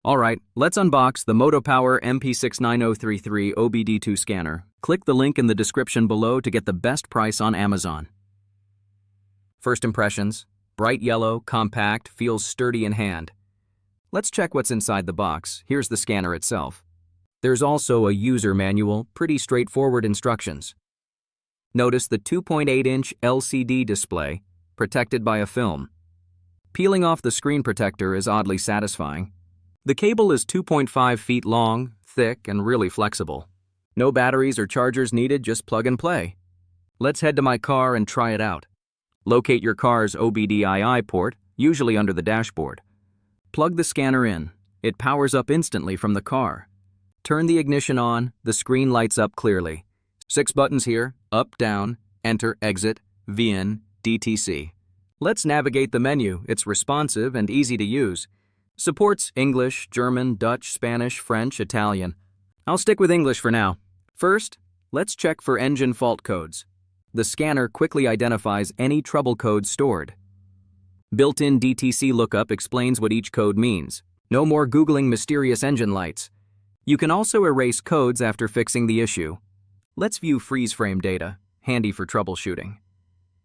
Alright, let's unbox the Motopower MP69033 OBD2 scanner. Click the link in the description below to get the best price on Amazon. First impressions: bright yellow, compact, feels sturdy in hand. Let's check what's inside the box. Here's the scanner itself. There's also a user manual, pretty straightforward instructions. Notice the 2.8-inch LCD display, protected by a film. Peeling off the screen protector is oddly satisfying. The cable is 2.5 feet long, thick, and really flexible. No batteries or chargers needed, just plug and play. Let's head to my car and try it out. Locate your car's OBD-II port, usually under the dashboard. Plug the scanner in. It powers up instantly from the car. Turn the ignition on, the screen lights up clearly. 6 buttons here: up, down, enter, exit, VN, DTC. Let's navigate the menu. It's responsive and easy to use. Supports English, German, Dutch, Spanish, French, Italian. I'll stick with English for now. First, let's check for engine fault codes. The scanner quickly identifies any trouble code stored. Built-in DTC lookup explains what each code means. No more Googling mysterious engine lights. You can also erase codes after fixing the issue. Let's view freeze frame data, handy for troubleshooting.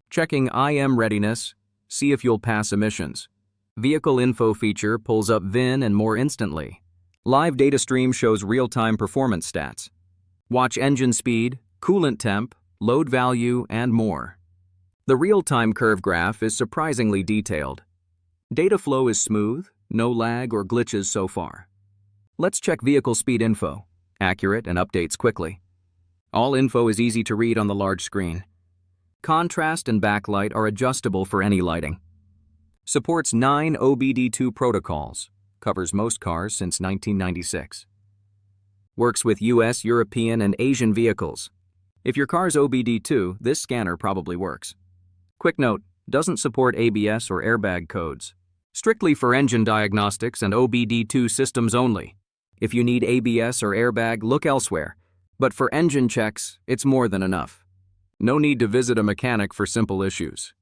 Checking IM readiness, see if you'll pass emissions. Vehicle info feature pulls up VIN and more instantly. Live data stream shows real-time performance stats. Watch engine speed, coolant temp, load value, and more. The real-time curve graph is surprisingly detailed. Data flow is smooth, no lag or glitches so far. Let's check vehicle speed info, accurate and updates quickly. All info is easy to read on the large screen. Contrast and backlight are adjustable for any lighting. Supports 9 OBD2 protocols, covers most cars since 1996. Works with US, European, and Asian vehicles. If your car's OBD2, this scanner probably works. Quick note, doesn't support ABS or airbag codes. Strictly for engine diagnostics and OBD2 systems only. If you need ABS or airbag, look elsewhere. But for engine checks, it's more than enough. No need to visit a mechanic for simple issues.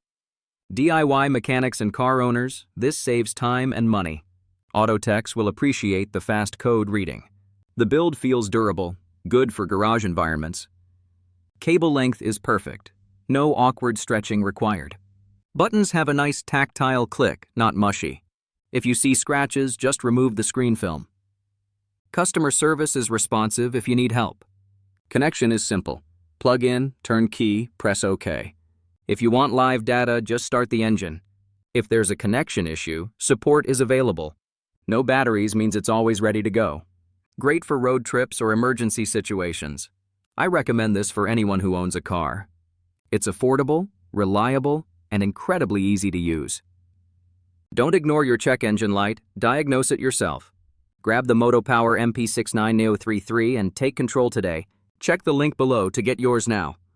DIY mechanics and car owners, this saves time and money. Auto techs will appreciate the fast code reading. The build feels durable, good for garage environments. Cable length is perfect. No awkward stretching required. Buttons have a nice tactile click, not mushy. If you see scratches, just remove the screen film. Customer service is responsive if you need help. Connection is simple. Plug in, turn key, press OK. If you want live data, just start the engine. If there's a connection issue, support is available. No batteries means it's always ready to go. Great for road trips or emergency situations. I recommend this for anyone who owns a car. It's affordable, reliable, and incredibly easy to use. Don't ignore your check engine light, diagnose it yourself. Grab the Motopower MP69033 and take control today. Check the link below to get yours now.